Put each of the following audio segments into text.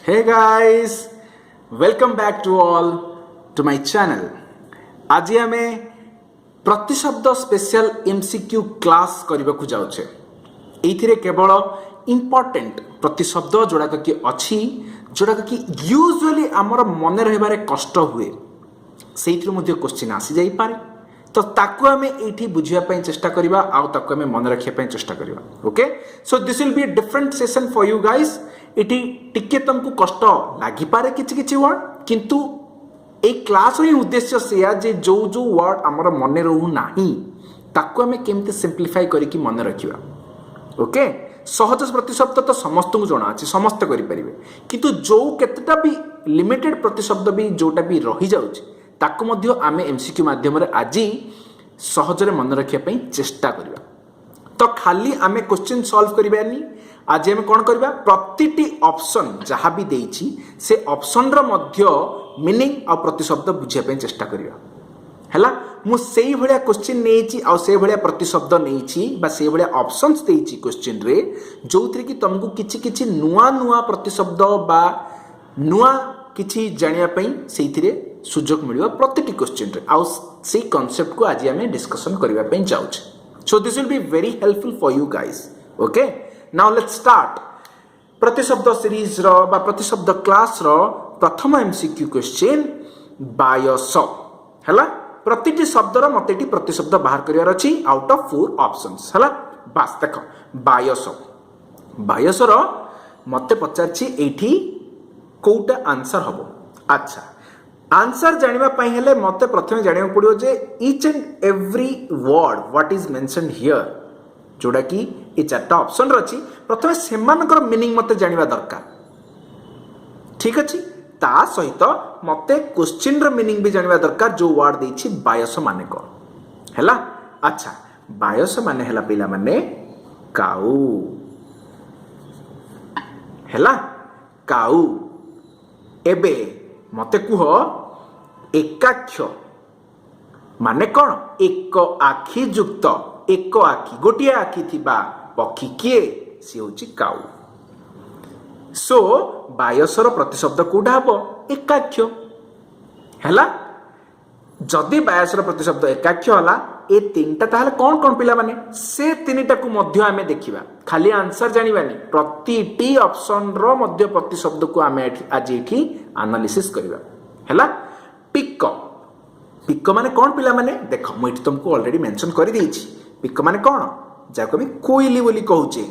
Hey guys, welcome back to all to my channel. आज आमे प्रतिशब्द special MCQ class करबा को जाउछे। एथिरे केवल इंपोर्टेंट प्रतिशब्द जोड़ाक कि अछि जोड़ाक कि यूजुअली हमर मन रहबारे कष्ट हुए सेइथिरो मध्ये क्वेश्चन आसी जाई पारे। तो ताकू आमे एठी बुझिया पई चेष्टा करिबा आ ताकू आमे मन रखिया पई चेष्टा करिबा। Okay, so this will be a different session for you guys. Eighty टिके तुमको कष्ट लागि पारे किछि किछि वर्ड, किंतु ए क्लास रो उद्देश्य सेया जे जो जो वर्ड हमर मन रहू नाही ताकू आमे केमते सिंपलीफाई करिकि मन रखिबा। ओके, सहज प्रतिशब्द तो समस्त को जଣା अछि, समस्त करि परिबे, किंतु जो केतटा भी लिमिटेड प्रतिशब्द भी जोटा भी रही जाउछि ताकू मध्य आमे एमसीक्यू माध्यम रे आजी सहजरे मन रखिया पई चेष्टा करिबा। तो खाली आमे क्वेश्चन सॉल्व करिबानी, आज आमे कोन करिबा प्रतिटी ऑप्शन जहां भी देइछि से ऑप्शन रो मध्य मीनिंग आ प्रतिशब्द बुझिया पई चेष्टा करिबा। हैला, मु सेही भलिया क्वेश्चन नेइछि आ सेही भलिया प्रतिशब्द नेइछि बा सेही भलिया ऑप्शंस देइछि क्वेश्चन रे जोथि कि तुमको किछि किछि नुआ नुआ प्रतिशब्द बा नुआ किछि जानिया पई सेइथिरे सुजोग मिलियो प्रतिटी क्वेश्चन रे आ सेही कांसेप्ट को आज आमे डिस्कशन करिबा पई जाउछ। So this will be very helpful for you guys. Okay, now let's start प्रतिशब्द सीरीज रो बा प्रतिशब्द क्लास रो प्रथम एमसीक्यू क्वेश्चन बायस। हैला, प्रतिटी शब्द रो मतेटी प्रतिशब्द बाहर करियार अछि आउट ऑफ 4 ऑप्शंस। हैला, बस देखो बायस बायस रो मते पचारछि एठी कोउटा आंसर हबो। अच्छा, आंसर जानिबा पई हेले मते प्रथमे जानिबा पड़ियो जे each and every word what is mentioned here जोडा कि ए चारटा ऑप्शन रछि प्रथमे सेमानकर मीनिंग मते जानिबा दरकार। ठीक अछि, ता सहित मते क्वेश्चन र मीनिंग भी जानिबा दरकार जो वर्ड देछि बायस माने को। हैला, अच्छा बायस माने हैला पिला माने काऊ। हैला, काऊ। एबे मते कुह एकाक्ष माने कौन? एक आखि युक्त, एक आखि गोटिए आखि थिबा पक्षी किए सी होची काऊ। सो बायसर प्रतिशब्द कोडा हबो एकाक्ष। हैला, जदि बायसर प्रतिशब्द एकाक्ष होला ए तीनटा ताहले कोन कोन पिला माने से तीनटा को मध्य आमे देखिबा, खाली आंसर जानिबानी प्रतिटी ऑप्शन रो मध्य प्रतिशब्द को आमे आज एठी एनालिसिस करिबा। हैला, पिक पिक माने कौन पिला माने देखो मु इठ तुमको ऑलरेडी मेंशन कर देछि। पिक माने कौन जाको भी कोइली बोली कहूचे।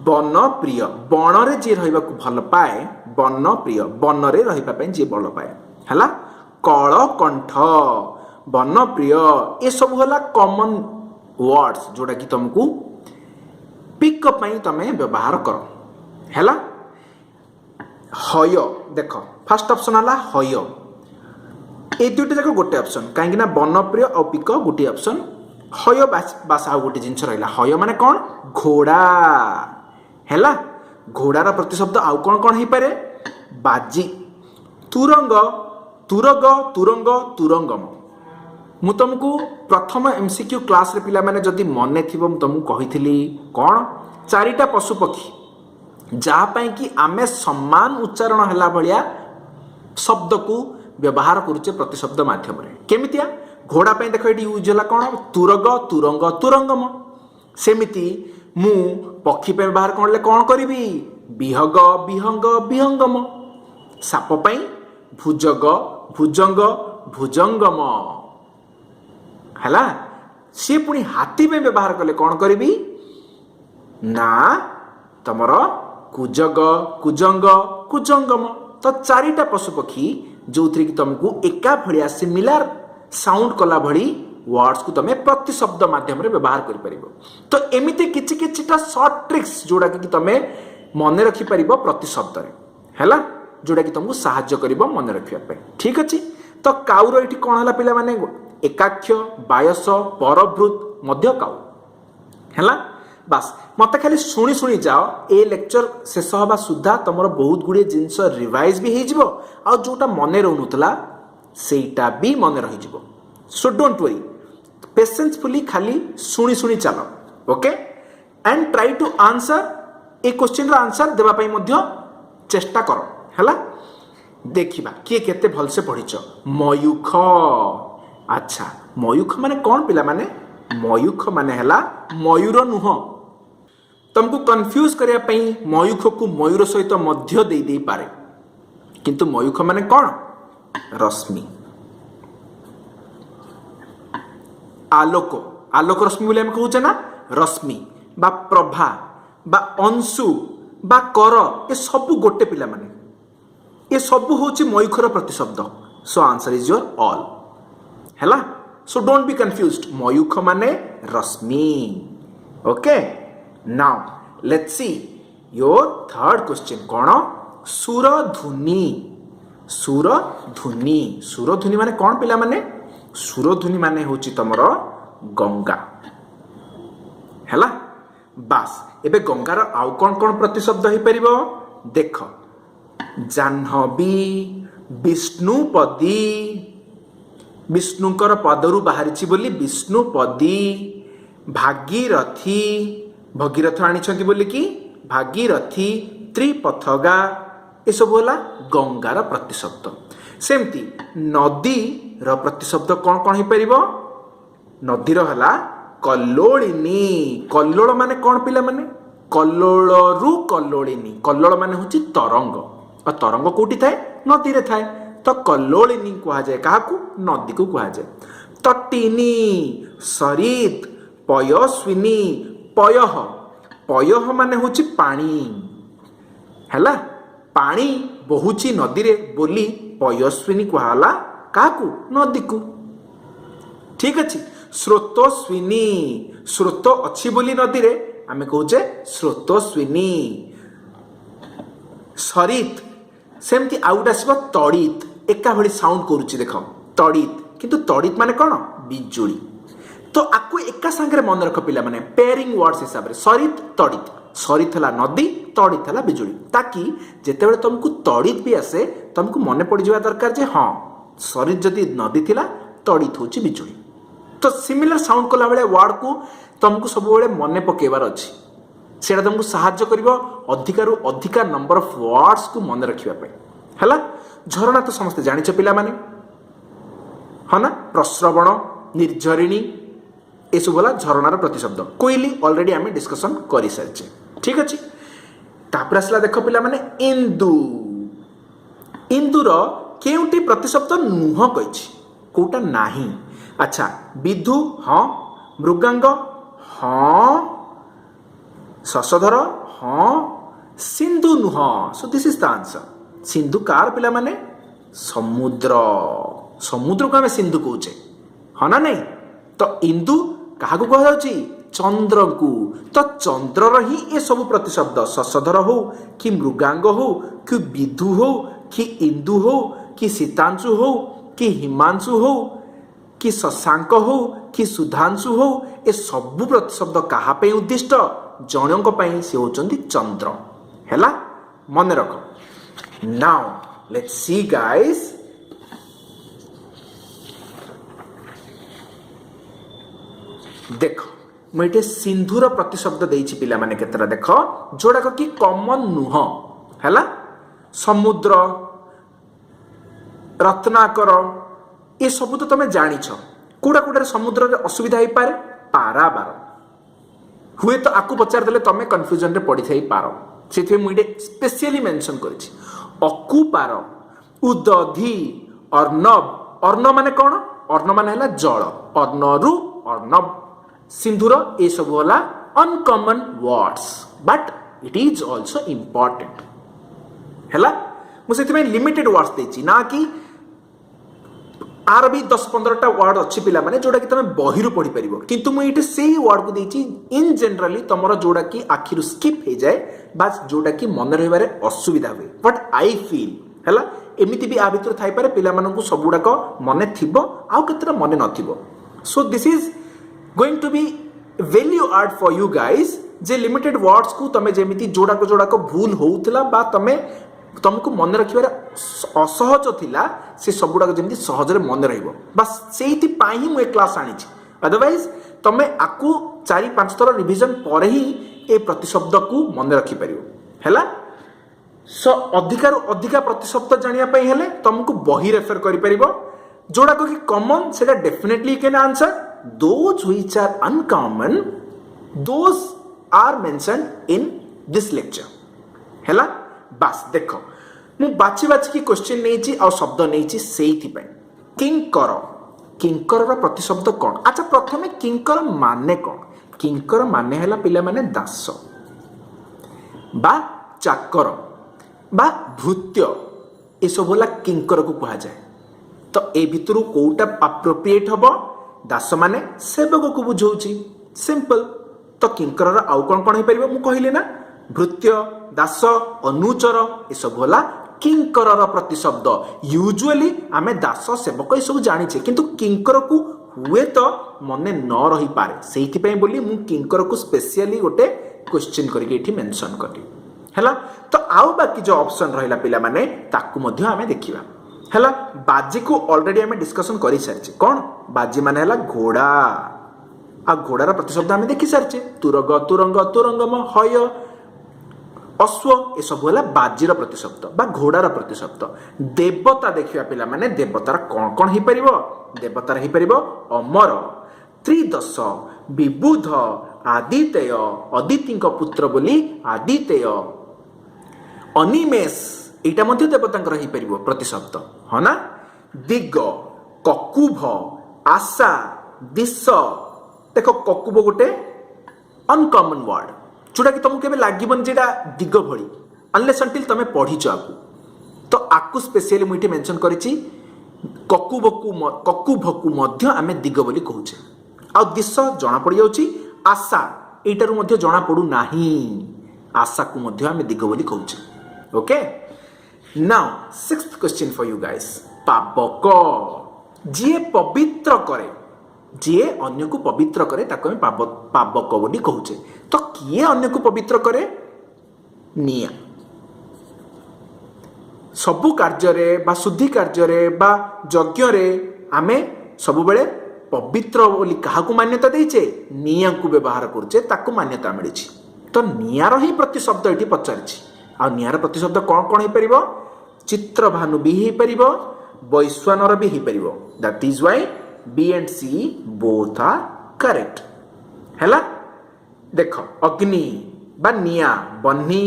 वन प्रिय, वन रे जे रहइबा को भल पाए, वन प्रिय वन रे रहिबा पई जे भल पाए। हैला, कळ कंठ वन प्रिय ए सब होला कॉमन वर्ड्स जोडा कि तुमको पिक पई तमे व्यवहार करो। हैला, हय देखो फर्स्ट ऑप्शन हला हय, ए दुइटा जाक गोटे ऑप्शन काहे ना बनप्रिय और पिक गोटे ऑप्शन। हय बास आ गोटे जिंस रहला हय माने कौन घोड़ा। हैला, घोड़ार प्रतिशब्द आउ कौन कौन हे पारे बाजी। तुरंग तुरग तुरंग तुरंगम। मु तुमको प्रथम एमसीक्यू क्लास रे पिला माने जदी मने थिबो मु तुमको कहिथिली कौन चारिटा पशु पक्षी जहाँ पाई कि आमे सम्मान उच्चारण हैला भलिया शब्द को व्यवहार करूचे प्रतिशब्द माध्यम रे। केमितिया घोड़ा पे देखो एटी यूज होला कोन तुरग तुरंग तुरंगम। सेमिति मु पक्षी पे व्यवहार करले कोन करिवि विहग विहंग विहंगम। साप पे भुजग भुजंग भुजंगम। हैला, से पुनी हाथी पे व्यवहार करले कोन करिवि ना तमर कुजग कुजंग कुजंगम। तो चारिटा पशु पक्षी जो कि तुमको एका भलिया सिमिलर साउंड कला भली वर्ड्स को तमे प्रतिशब्द माध्यम रे व्यवहार करि परिबो। तो एमिते किछि किछिटा शॉर्ट ट्रिक्स जोडा कि तमे मने रखि परिबो प्रतिशब्द रे। हैला, जोडा कि तुमको सहाय्य करिबो मने रखिया पे। ठीक अछि, तो काउ रो एठी कोन हला पिला माने एकाक्ष बायस परभृत मध्य काउ। हैला, बस मत खाली शुणी शुणी जाओ ए लेक्चर शेष हवा सुधा तुम बहुत गुड़े जिनस रिवाइज भी हो आ जोटा मन रोनुला सेटा भी मन रही। सो डोंट वरी, पेशेंसफुली खाली शुणी शुणी चलो। Okay, and try to answer a question रो आंसर देबा पई मध्य चेष्टा कर हैला देखिबा किए केते भलसे पढ़िछ मयूख अच्छा मयूख माने कौन पिला माने मयूख माने हैला मयूर नुह तुमको कंफ्यूज करिया पई मयूख को मयूर सहित मध्य दे दे पारे किंतु मयूख माने कौन रश्मि आलोक आलोक रश्मि बोले हम कहूचे ना रश्मि बा प्रभा बा अंशु बा कर ए सब गोटे पिला माने ये सब होची मयूखर प्रतिशब्द so answer is your all हैला सो डोंट बी कंफ्यूज्ड मयूख माने रश्मि okay now let's see your third question कौन सुरधुनी सुरधुनी सुरधुनी माने कौन पिला माने सुरधुनी माने होची तमरो गंगा हैला बास एबे गंगार आउ कौन कौन प्रतिशब्द हो परिबो देख जाह्नवी विष्णुपदी विष्णुकर पदरु बाहरी बोली विष्णुपदी भागीरथी भगीरथ आनी बोली कि भागीरथी त्रिपथगा ये सब होला गंगार प्रतिशब्द सेमती नदी र प्रतिशब्द कौन कौन हो परिबो नदी रो हला कल्लोलिनी कल्लोल माने कौन पिला माने कल्लोलरु कल्लोलिनी कल्लोल माने होची तरंग और तरंग कोठी थाए नदी रे थाए तो कल्लोलिनी कहा जाए काहाकू नदी को कहा जाए तटिनी सरित पयस्विनी पयह पयह माने होची पानी हैला पानी बहुची नदी रे बोली पयस्विनी कहला काहाकू नदी को ठीक अच्छी स्रोतस्विनी स्रोत अच्छी बोली नदी रे आमे कहूचे स्रोतस्विनी सरित सेमती आउट आसब तड़ित एका भली साउंड करूची देख तड़ित किंतु तड़ित माने कौन बिजुली तो आपको एका सांगे मन रख पिला माने पेयरिंग वर्ड्स हिसाब रे सरित तड़ित सरित हला नदी तड़ित हला बिजुली ताकि जेतेबेले तुमको तड़ित भी आसे तुमको मन पड़ जावा दरकार जे हाँ सरित जदि नदी थिला तड़ित होची बिजुली तो सिमिलर साउंड कला बेले वर्ड को तुमको सब बेले मन पकेबार अछि सेटा तुमको सहाय्य करिवो अधिकारु अधिका नंबर ऑफ वर्ड्स को मन रखिबा पई हला झरणा तो समस्त जानिछ पिला माने हना प्रश्रवण निर्झरिणी ए सब होला झरणार प्रतिशब्द कोइली ऑलरेडी आमे डिस्कशन करि सारिछे ठीक अछि तापर असला देखो पिला माने इंदु इंदुर केउटी प्रतिशब्द नुह कहिछि कोटा नाही अच्छा विधु हाँ मृगांग हाँ शशधर हाँ सिंधु नुह so this is the answer सिंधु कार पिला माने समुद्र समुद्र को आमे सिंधु कहूचे हाँ ना नहीं तो इंदु क्या कह जाउची चंद्र को तो चंद्र ही ये सब प्रतिशब्द शशधर हो कि मृगांग हो कि विधु हो कि इंदु हो कि सीतांशु हो कि हिमांशु हो कि शशांक हो कि सुधांशु हो ए सबु प्रतिशब्द कहा पे उद्दिष्ट जनक पई से होचंदी चंद्र हैला मन रख नाउ लेट्स सी गाइस देख मुझे सिंधुर प्रतिशब्द देइछि पिला माने केतरा देख जोड़ा कि कॉमन नुह हैला समुद्र रत्नाकर ये सब तो तुम जानिछ कोड़ा कोड़ा समुद्र रे असुविधा हो पारे पाराबार हुए तो आपको पचार देले तुम कन्फ्यूजन रे पड़ी थाई पार से मुझे स्पेशली मेंशन करिछि अकुपार उदधि अर्णव अर्ण माने कौन अर्ण माने हला जल अर्णरु अर्णव सिंधुर ये सब होला uncommon words but it is also important हैला मुझे लिमिटेड वर्ड्स देछि ना कि आर भी 10-15टा वर्ड अच्छी पिला माने जोड़ा कि तुम बहिरु पढ़ी परिबो किंतु मु इटे सेही वर्ड को देछि इन जनरली तमरो जोड़ा कि आखिरु स्किप हो जाए बस जोड़ा कि मन रहिबारे असुविधा हुए बट आई फील हैला एमिति भी आ भितर थाई पारे पिला मानकु सबुडा को मने थिबो आउ केतरा मने नथिबो so this is going to be value add for you guys जे लिमिटेड वर्ड्स को तमे जेमिति जोड़ा को भूल होउतला बा तमे तुमको मन रखिबार असहज थिला से सबुडा जमी सहज मन रहिबो बस सेइति पाई ही मु क्लास आनी अदरवाइज तमे आकु 4-5 थर रिवीजन पर ही ए प्रतिशब्द को मन रखि परियो हैला सो अधिकार अधिका प्रतिशब्द जानिया हेले तुमको बही रेफर करिपरिबो जोड़ा को कि कॉमन सेटा definitely can answer those which are uncommon those are mentioned in this lecture हैला बस देखो मु बाछि बाछि की क्वेश्चन नेछि आ शब्द नेछि सेइथि पय किंकर किंकर रा प्रतिशब्द कोन अच्छा प्रथमे किंकर माने कोन किंकर माने हैला पिला माने दास बा चाकर बा भृत्य ए सब होला किंकर को कहा जाए तो ए भितरु कोटा अप्रोप्रिएट हबो दास माने सेवक को बुझौछि सिंपल तो किंकर रा आउ कोन कोन हे परिबो मु कहिले ना भृत्य दास अनुचर ए सब होला किंकर रा प्रतिशब्द यूजुअली आमे दास सेवक ए सब जानि छे किंतु किंकर को हुए तो मने न रही पारे सेइथि पय बोली मु किंकर को स्पेशली गोटे क्वेश्चन करके एठी मेंशन करली हैला तो आउ बाकी जो ऑप्शन रहिला पिला माने ताकू मध्य आमे देखिबा हैला बाजी को ऑलरेडी आमे डिस्कशन करि सारछे कोन बाजी माने हैला घोड़ा आ घोड़ार प्रतिशब्द आमे देखि सारछे तुरग तुरंग तुरंगम हय अश्व ए सब होला बाजीर प्रतिशब्द बा घोड़ार प्रतिशब्द देवता देखिबा पिला माने देवतार कोन कोन हे परिबो देवतार हे परिबो अमर त्रिदश विबुध आदितेय अदितिंक पुत्र बोली आदितेय अनिमेष एटा मध्य देवतांकर ही परिबो प्रतिशब्द ह ना दिग ककुभ आशा दिश देखो ककुभ गोटे अनकॉमन वर्ड जोटा कि तुमको केबे लागिबन जेटा दिग भली अनलेस अंटिल तमे पढिछ आकु तो आकु स्पेशली मुइटे मेंशन करिछि ककुभकु मध्य आमे दिग बोली कहूचे आ दिश जणा पड़ी जाउछि आशा एटारु मध्य जणा पडु नाही आशा को मध्य आमे दिग बोली कहूचे okay now sixth question for you guys पावक जे पवित्र करे जे अन्य को पवित्र करे ताको हम पावक बोली कहूचे तो किए अन्य को पवित्र करे निया सबु कार्य रे बा शुद्धि कार्य रे बा यज्ञ रे आमे सब बेले पवित्र बोली कहा को मान्यता देइचे निया को व्यवहार करचे ताको मान्यता मिलिछि तो नियार ही प्रतिशब्द एठी पचारछि आ नियार प्रतिशब्द कोन कोन हे परिबो चित्रभानु भी हे परिबो वैश्वानर भी हे परिबो that is why B and C both are correct हैला देखो अग्नि बा निया बन्ही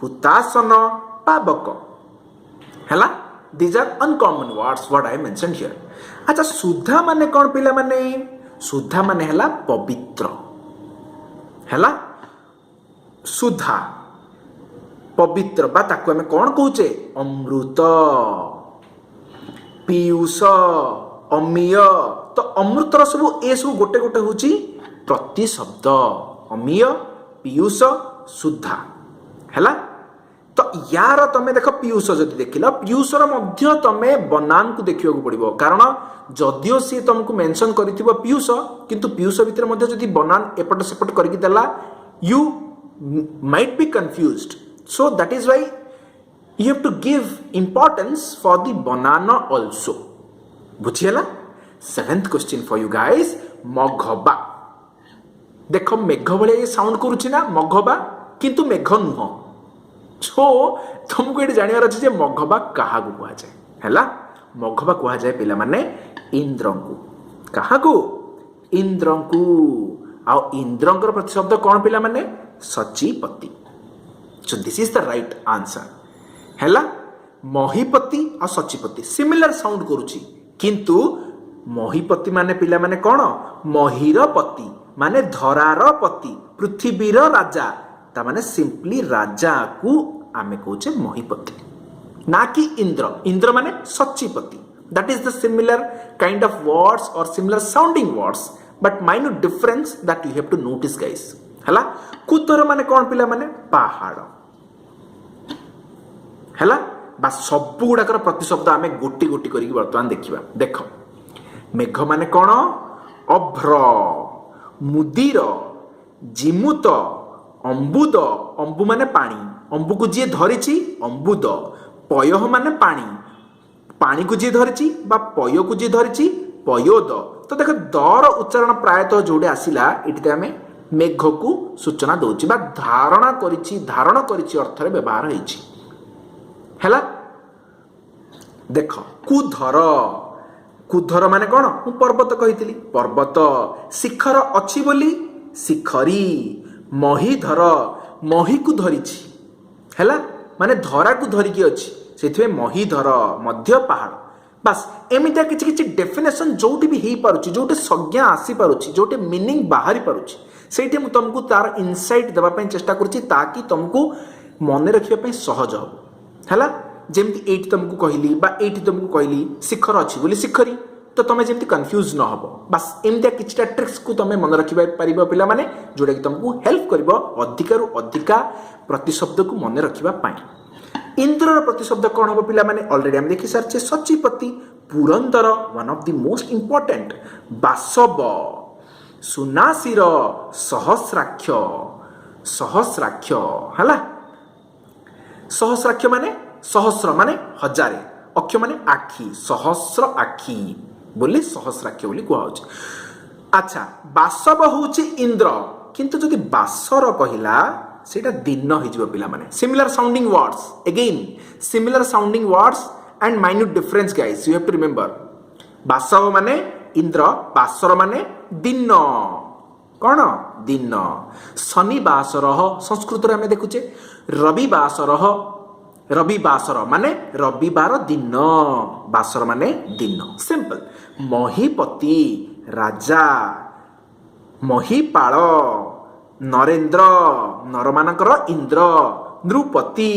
हुतासन पावक हैला these are uncommon words what I mentioned here अच्छा सुधा माने कोन पिला माने सुधा माने हैला पवित्र हैला सुधा पवित्र बा ताको हमें कौन कहूचे अमृत पीयूष अमीय तो अमृतर सब ए सब गोटे गोटे होची प्रतिशब्द अमीय पीयूष सुधा हैला तो यार तमे देखो पीयूष जदि देखिला पीयूषर मध्य तमे बनान को देखियो पड़िबो कारण जदियो सी तुमको मेंशन करिथिबो पीयूष किंतु पीयूष भितर मध्य जदि बनान एपट सेपट करके देला you might be confused so that is why you have to give importance for the banana also बुझियला seventh question for you guys मघबा देखो मेघ भले साउंड करूछि ना मघबा किंतु मेघ नुह सो तुमको ये जानियार अछि जे मघबा काहा को कहा जाय हैला मघबा कहा जाय पिला माने इंद्र को काहा को इंद्र को आ इंद्रंकर प्रतिशब्द कौन पिला माने सचीपति so this is the right answer हैला महीपति आ सचीपति सिमिलर साउंड करूची किंतु महीपति माने पिला माने कौन महीरपति माने धरार पति पृथ्वीर राजा ता माने सिंपली राजा को आमे कहूचे महीपति ना कि इंद्र इंद्र माने सचीपति that is the similar kind of words और similar sounding words but minute difference that you have to notice guys हैला कुतर माने कौन पिला माने पहाड़ हैला बा सब गुडाकर प्रतिशब्द आमे गोटी गोटी करिक वर्तमान देखिबा देखो मेघ माने कौन अभ्र मुदीर जिमुत अंबुद अंबु माने पानी अंबु को जे धरिछि अंबुद पयह माने पानी पानी को जे धरिछि बा पय को जे धरिछि पयोद तो देख दर उच्चारण प्रायतः जोड़े आसिला इटी आमे मेघ को सूचना दउछि बा धारण करिछि अर्थ रे व्यवहार होइछि हैला देख कुधर कुधर माने कौन मु पर्वत कही पर्वत शिखर अच्छी बोली शिखरी महीधर मही को धरिछि हैला माने धरा को धरिकी अच्छी से महीधर मध्य पहाड़ बास एमितिया किछि किछि डेफिनेशन जोटी भी हेई पारुछि जोटे संज्ञा आसी पारुछि जोटे मीनिंग बाहरी पारुछि सेठी मु तुमको तार इनसाइट देबा पई चेष्टा करूछि ताकि तुमको मन रखिबा पई सहज हो हैला जेमती एठी तुमको कहली बा एठी तुमको कहली शिखर अछि बोली शिखरी तो तुम जेमती कंफ्यूज न हो बस एमतिया किछटा ट्रिक्स को तुम मन रखिबा परिबा पिला माने जोडा कि तुमको हेल्प करबो अधिकारु अधिका प्रतिशब्द को मन रखिबा पई इंद्रर प्रतिशब्द कौन हम पिला माने ऑलरेडी हम देखि सारछे सचिपति पुरंदर one of the most important बासव सुनासीर सहस्राक्ष सहस्राक्ष हला सहस्राक्ष माने सहस्र माने हजारे अक्ष माने आखि सहस्र आखि बोली सहस्राक्ष बोली कुहा होछि अच्छा बासव होछि इंद्र किंतु जदि बासर कहिला सेटा दिन हो जिवो पिला माने similar sounding words again similar sounding words and minute difference guys you have to remember बासव माने इंद्र बासर माने दिन कौन दिन शनि बासर संस्कृत रे हमें देखुचे रवि बासर रवि बासर माने रविवार दिन बासर माने दिन सिंपल महीपति राजा महीपाल नरेंद्र नरमानकर इंद्र नृपति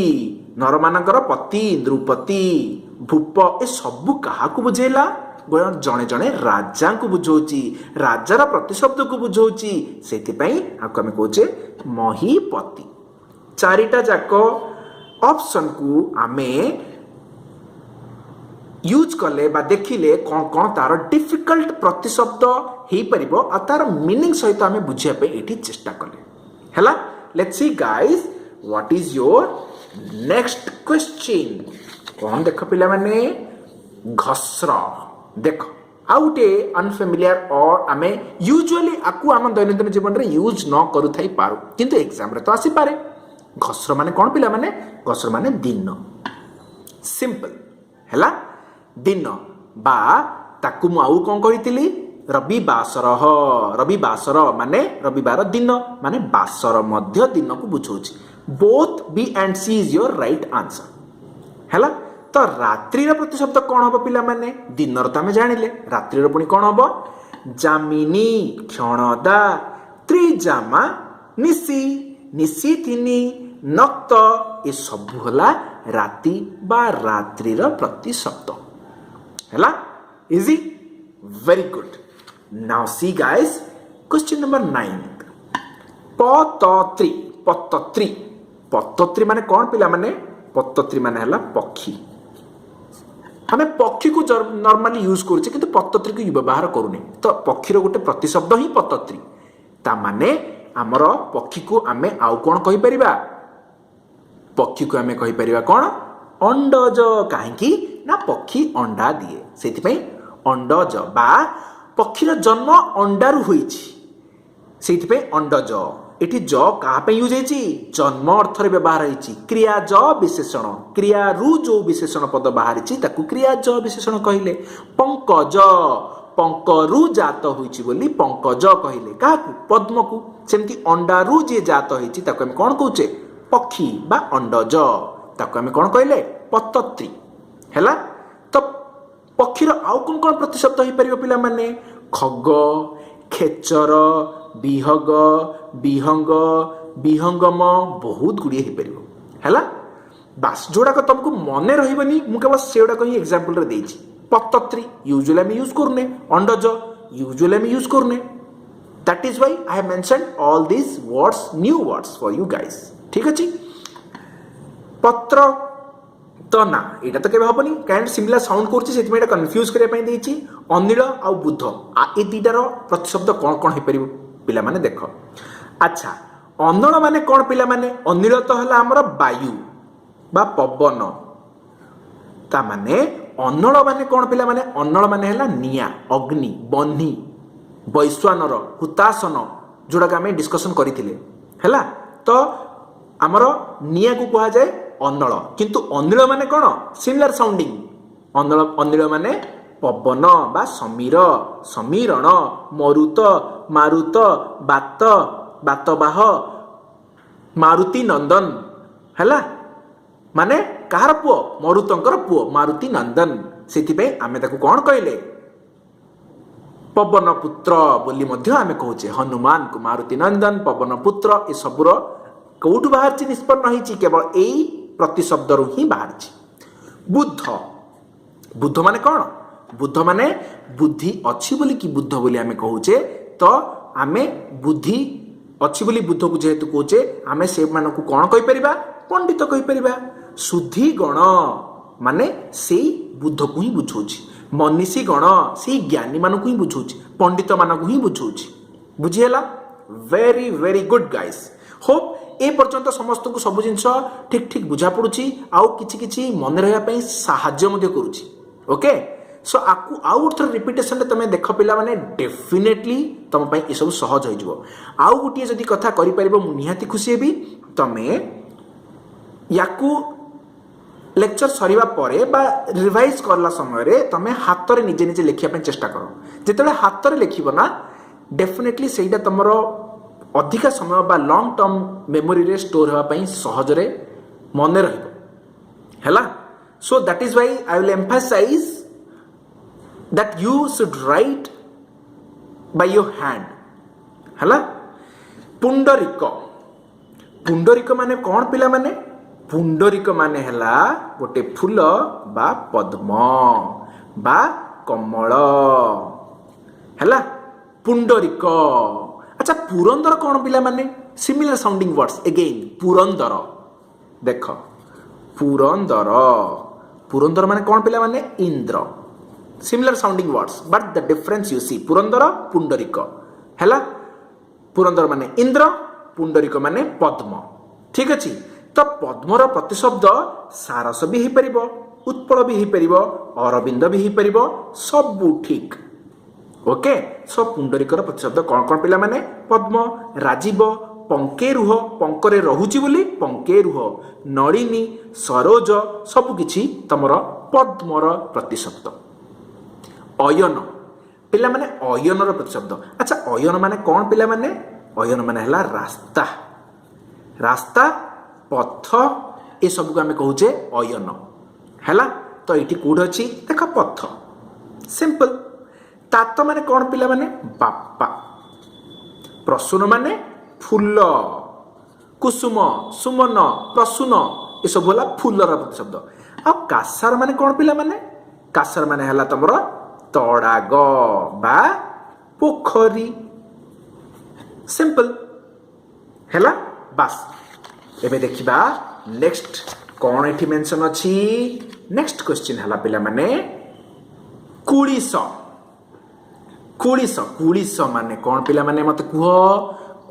नरमानकर पति नृपति भूप ए सबु कहा को बुझेला जड़े जड़े राजा को बुझौची राजार प्रतिशब्द को बुझौची सेति पई आको हम कहूचे महीपति चारिटा जाक ऑप्शन को आमे यूज कले बा देखिले कौन कौन तार डिफिकल्ट प्रतिशब्द हेई परिबो आ तार मीनिंग सहित आमे बुझिया पे एठी चेष्टा कले हैला let's see guys what is your next question कौन देख पिला माने घस्र देख आउटे अनफेमिलियर और आमे यूजुअली आकु आम दैनंदिन जीवन रे यूज न करू थाई पारू किंतु एग्जाम रे तो आसी पारे घस्र माने कौन पिला माने घस्र माने दिन सिंपल हैला दिन बा ताकु मु आउ कोन कहितली रवि बासर माने रविवार दिन माने बासर मध्य दिन को बुझौछि both B and C is your right answer हैला तो रात्रि प्रतिशब्द कौन हम पिला माने दिन तो आम जानिले रात्रि पुणी कौन हम जामिनी क्षणदा त्रिजामा निशी निशी थिनी नक्त ये सब होला राति बा रात्रि प्रतिशब्द हैला easy very good now see guys question number 9 पतत्री पतत्री पतत्री माने कौन पिला माने पतत्री माने हला पक्षी हमें पक्षी को नॉर्मली यूज करूचे किंतु पतत्री को व्यवहार करूने तो पक्षीर गोटे प्रतिशब्द ही पतत्री ता माने हमर पक्षी को आमे आउ कोन कहि परिबा पक्षी को आमे कहि परिबा कोन अंडज काहेकि ना पक्षी अंडा दिए सेति पई अंडज बा पक्षीर जन्म अंडारु होईछि सेति पई अंडज एठी ज कहा पे यूज हेछि जन्म अर्थ रे व्यवहार हेछि क्रिया ज विशेषण क्रिया रु जो विशेषण पद बाहरिछि ताकू क्रिया ज विशेषण कहिले पंकज पंकरु जात होईछि बोली पंकज कहिले काकू पद्म को सेमति अंडारु जे जात होईछि ताकू हम कोन कहूचे पक्षी बा अंडज ताकू हम कोन कहिले पतत्री हैला तो पक्षीर आउ कोन कोन प्रतिशब्द होई परिबो पिला माने खग खेचर बिहग बिहंग बिहंगम बहुत गुड़िए हो पार है बास जोड़ाक तुमको मन रही मुझे केवल से गुड़ाक ही एग्जाम्पल रे देछि पतत्री यूजुअली आम यूज करने अंडज यूजुअली आम यूज करने that is why I have mentioned all this words new words for you guys ठीक अच्छे पत्र तो ना यहाँ तो केवे हेनी कहीं सिमिलर साउंड कर कन्फ्यूज करने अनिल आ बुध ए दुटार प्रतिशब्द कौन कौन हो पार पिला माने देख अच्छा अनल माने कौन पिला माने अनिल तो है आमर वायु बा पवन ता माने अनल माने कौन पिला माने अनल माने है निया अग्नि बन्ही वैश्वानर हुतासन जोड़ा आम डिस्कसन करते है तो आमर निया को कहा जाए ଅନଳ, କିନ୍ତୁ ଅନିଳ ମାନେ କ'ଣ? Similar sounding. ଅନିଳ ମାନେ ପବନ ବା ସମୀର, ସମୀରଣ, ମରୁତ, ମାରୁତ, ବାତ, ବାତବାହ, ମାରୁତି ନନ୍ଦନ। ହେଲା, ମାନେ କାହାର ପୁଅ? ମରୁତଙ୍କର ପୁଅ ମାରୁତି ନନ୍ଦନ। ସେଥିପାଇଁ ଆମେ ତାକୁ କ'ଣ କହିଲେ? ପବନ ପୁତ୍ର ବୋଲି ମଧ୍ୟ ଆମେ କହୁଛେ। ହନୁମାନଙ୍କୁ ମାରୁତି ନନ୍ଦନ, ପବନ ପୁତ୍ର, ଏସବୁର କୋଉଠୁ ବାହାରିଛି? ନିଷ୍ପନ୍ନ ହେଇଛି କେବଳ ଏଇ ପ୍ରତିଶବ୍ଦରୁ ହିଁ ବାହାରିଛି। ବୁଦ୍ଧ, ବୁଦ୍ଧ ମାନେ କ'ଣ? ବୁଦ୍ଧ ମାନେ ବୁଦ୍ଧି ଅଛି ବୋଲି କି ବୁଦ୍ଧ ବୋଲି ଆମେ କହୁଛେ। ତ ଆମେ ବୁଦ୍ଧି ଅଛି ବୋଲି ବୁଦ୍ଧକୁ ଯେହେତୁ କହୁଛେ, ଆମେ ସେମାନଙ୍କୁ କ'ଣ କହିପାରିବା? ପଣ୍ଡିତ କହିପାରିବା। ସୁଧୀ ଗଣ ମାନେ ସେଇ ବୁଦ୍ଧକୁ ହିଁ ବୁଝଉଛି। ମନୀଷୀ ଗଣ ସେଇ ଜ୍ଞାନୀମାନଙ୍କୁ ହିଁ ବୁଝଉଛି, ପଣ୍ଡିତମାନଙ୍କୁ ହିଁ ବୁଝଉଛି। ବୁଝିହେଲା? Very very good guys. Hope ଏ ପର୍ଯ୍ୟନ୍ତ ସମସ୍ତଙ୍କୁ ସବୁ ଜିନିଷ ଠିକ୍ ଠିକ୍ ବୁଝା ପଡୁଛି, ଆଉ କିଛି କିଛି ମନେ ରହିବା ପାଇଁ ସାହାଯ୍ୟ ମଧ୍ୟ କରୁଛି। ଓକେ, ସୋ ଆକୁ ଆଉ ଗୋଟେ ଥର ରିପିଟେସନରେ ତମେ ଦେଖ ପିଲାମାନେ, ଡେଫିନେଟଲି ତମ ପାଇଁ ଏସବୁ ସହଜ ହେଇଯିବ। ଆଉ ଗୋଟିଏ ଯଦି କଥା କରିପାରିବ ମୁଁ ନିହାତି ଖୁସି ହେବି। ତମେ ୟାକୁ ଲେକ୍ଚର ସରିବା ପରେ ବା ରିଭାଇଜ କଲା ସମୟରେ ତମେ ହାତରେ ନିଜେ ନିଜେ ଲେଖିବା ପାଇଁ ଚେଷ୍ଟା କର। ଯେତେବେଳେ ହାତରେ ଲେଖିବ ନା, ଡେଫିନେଟଲି ସେଇଟା ତମର ଅଧିକା ସମୟ ବା ଲଙ୍ଗ ଟର୍ମ ମେମୋରିରେ ଷ୍ଟୋର ହେବା ପାଇଁ ସହଜରେ ମନେ ରହିବ। ହେଲା, so that is why I will emphasize that you should write by your hand। ହେଲା, ପୁଣ୍ଡରିକ, ପୁଣ୍ଡରିକ ମାନେ କ'ଣ ପିଲାମାନେ? ପୁଣ୍ଡରିକ ମାନେ ହେଲା ଗୋଟେ ଫୁଲ ବା ପଦ୍ମ ବା କମଳ। ହେଲା, ପୁଣ୍ଡରିକ। ଆଚ୍ଛା, ପୁରନ୍ଦର କ'ଣ ପିଲାମାନେ? Similar sounding words again. Purandar, ଦେଖ ପୁରନ୍ଦର, ପୁରନ୍ଦର ମାନେ କ'ଣ ପିଲାମାନେ? Indra. Similar sounding words but the difference you see, Purandar, ପୁଣ୍ଡରିକ। ହେଲା, ପୁରନ୍ଦର ମାନେ ଇନ୍ଦ୍ର, ପୁଣ୍ଡରିକ ମାନେ ପଦ୍ମ। ଠିକ ଅଛି, ତ ପଦ୍ମର ପ୍ରତିଶବ୍ଦ ସାରସ ବି ହେଇପାରିବ, ଉତ୍ପଳ ବି ହେଇପାରିବ, ଅରବିନ୍ଦ ବି ହେଇପାରିବ, ସବୁ ଠିକ। ଓକେ, ସୋ ପୁଣ୍ଡରିକର ପ୍ରତିଶବ୍ଦ କ'ଣ କ'ଣ ପିଲାମାନେ? ପଦ୍ମ, ରାଜୀବ, ପଙ୍କେ ରୁହ, ପଙ୍କରେ ରହୁଛି ବୋଲି ପଙ୍କେ ରୁହ, ନଳିନୀ, ସରୋଜ, ସବୁ କିଛି ତମର ପଦ୍ମର ପ୍ରତିଶବ୍ଦ। ଅୟନ, ପିଲାମାନେ ଅୟନର ପ୍ରତିଶବ୍ଦ। ଆଚ୍ଛା, ଅୟନ ମାନେ କ'ଣ ପିଲାମାନେ? ଅୟନ ମାନେ ହେଲା ରାସ୍ତା, ରାସ୍ତା, ପଥ, ଏସବୁକୁ ଆମେ କହୁଛେ ଅୟନ। ହେଲା, ତ ଏଇଠି କୋଉଠି ଅଛି? ଦେଖ ପଥ, ସିମ୍ପଲ। ତାତ ମାନେ କ'ଣ ପିଲାମାନେ? ବାପା। ପ୍ରସୂନ ମାନେ ଫୁଲ, କୁସୁମ, ସୁମନ, ପ୍ରସୂନ, ଏସବୁ ହେଲା ଫୁଲର ପ୍ରତିଶବ୍ଦ। ଆଉ କାସାର ମାନେ କ'ଣ ପିଲାମାନେ? କାସାର ମାନେ ହେଲା ତମର ତଡ଼ାଗ ବା ପୋଖରୀ। ସିମ୍ପଲ। ହେଲା, ବାସ୍। ଏବେ ଦେଖିବା ନେକ୍ସଟ କ'ଣ ଏଠି ମେନସନ ଅଛି। ନେକ୍ସଟ କ୍ୱେଶ୍ଚିନ୍ ହେଲା ପିଲାମାନେ କୁଳିଶ। କୁଳିଶ, କୁଳିଶ ମାନେ କ'ଣ ପିଲାମାନେ ମତେ କୁହ?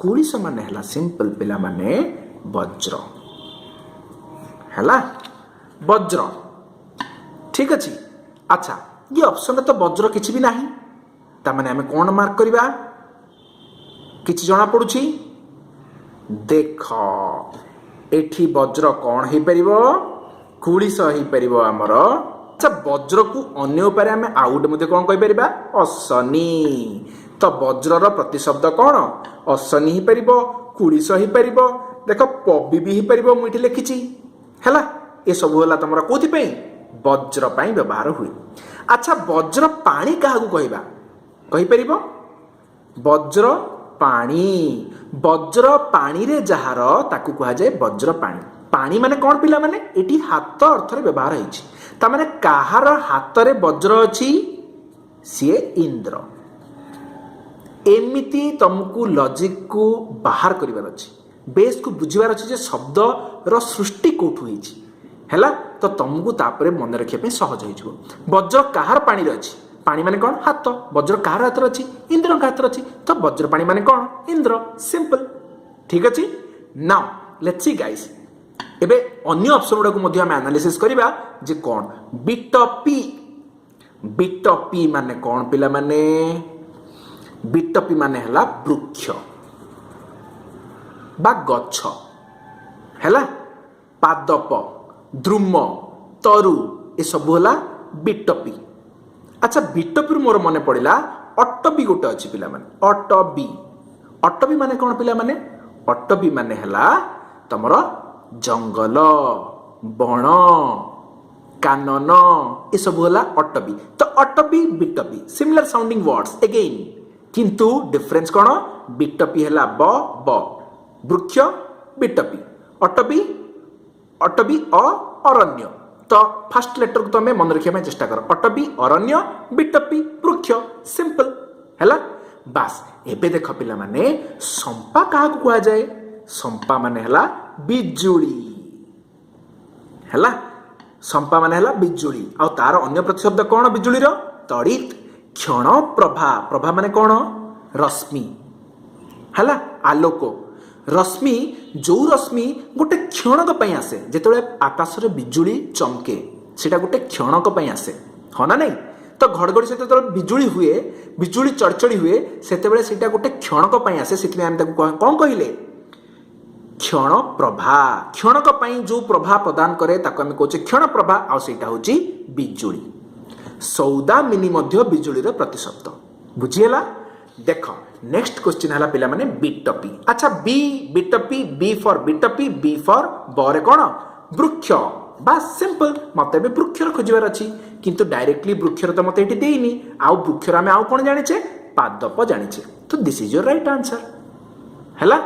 କୁଳିଶ ମାନେ ହେଲା ସିମ୍ପଲ ପିଲାମାନେ ବଜ୍ର। ହେଲା, ବଜ୍ର। ଠିକ ଅଛି। ଆଚ୍ଛା, ये ऑप्शन तो वज्र किसी भी नहीं, तामाने हमें कौन मार्क करिबा? किछि जणा पडुछि? देख एठी वज्र कौन हे परिबो? कुलिस हे परिबो हमर। अच्छा, वज्र को अन्य उपाय हमें आउट मध्ये कौन कहि परिबा? अशनि। तो वज्रर प्रतिशब्द कौन? अशनि हे परिबो, कुलिस हे परिबो, देख पबी भी हे परिबो, मु एठी लिखिछि। हैला, ए सब होला तमरा कोथि पई? वज्र पई व्यवहार हुए। अच्छा, वज्र पानी काहाकू कहबा? कहि परिबो? वज्र पानी, वज्र पानी रे जहार ताकू कहा जाए वज्र पानी। पानी माने कौन पिला माने? एटी हाथ अर्थ रे व्यवहार होइछि। ता माने काहार हाथ रे वज्र अछि? सिए इंद्र। एमिति तुमको लॉजिक को बाहर करिवार अछि, बेस को बुझिवार अछि जे शब्द रो सृष्टि कोठु होइछि। हैला, तो तुमको तापरे मन रखिया पे सहज होइछो। वज्र काहार पानी रे अछि? पानी माने कौन? हाथ। वज्र काहार हाथ रे अछि? इंद्र का हाथ रे अछि। तो वज्र पानी माने कौन? इंद्र। सिंपल। ठीक अछि। नाउ लेट्स सी गाइस, एबे अन्य ऑप्शन गुडा को मध्ये हम एनालिसिस करिबा जे कौन बिट पी। बिट पी माने कौन पिला माने? बिट पी माने हला वृक्ष बा गच्छ। हैला, पादप द्रुम तरु ए सब होला बिटपी। अच्छा बिटपी मोर मन पड़ा अटबी गोटे अच्छी पिला माने अटबी। अटबी माने कौन पिला माने अटबी माने हला तमर जंगल बण कानन ये सब होला अटबी। तो अटबी बिटपी सिमिलर साउंडिंग वर्ड्स अगेन किंतु डिफरेंस कौन बिटपी हला ब ब वृक्ष बिटपी अटबी अटबी अरण्य। तो फास्ट लेटर को तुम मन रखा चेष्टा कर अटबी अरण्य बिटपी वृक्ष सिंपल हैला। बास एबे देख पिला माने संपा क्या कह जाए संपा माने हला बिजुली हैला। संपा माने हला बिजुली आ तार अन्य प्रतिशब्द कौन बिजुली रो तड़ित क्षण प्रभा। प्रभा माने कौन रश्मि हैला आलोक रश्मि जो रश्मि गोटे क्षणक पई आसे जेतले आकाश रे बिजुली चमके सेटा गोटे क्षणक पई आसे हाँ ना नहीं। तो घड़घड़ी सहित जो बिजुली हुए बिजुली चढ़चढ़ी हुए सेतेबेले सेटा गोटे क्षणक पई आसे सेति हम ताको कोन कहिले क्षण प्रभा। क्षणक पई जो प्रभा प्रदान करे ताको हम कहचे क्षण प्रभा आ सेटा होची बिजुली। सौदामिनी मध्य बिजुली रे प्रतिशब्द बुझिएला। देख नेक्स्ट क्वेश्चन हला पिला माने बिटपी। अच्छा बी बिटपी बी फॉर बिटपी बी फॉर बरे कौन वृक्ष बस सिंपल मते भी वृक्षर खोजबार अच्छी किंतु डायरेक्टली वृक्षर तो मते एठी देइनी आउ वृक्षर आमे आउ कोन जानिछे पादप जानिछे। तो this is your right answer हैला।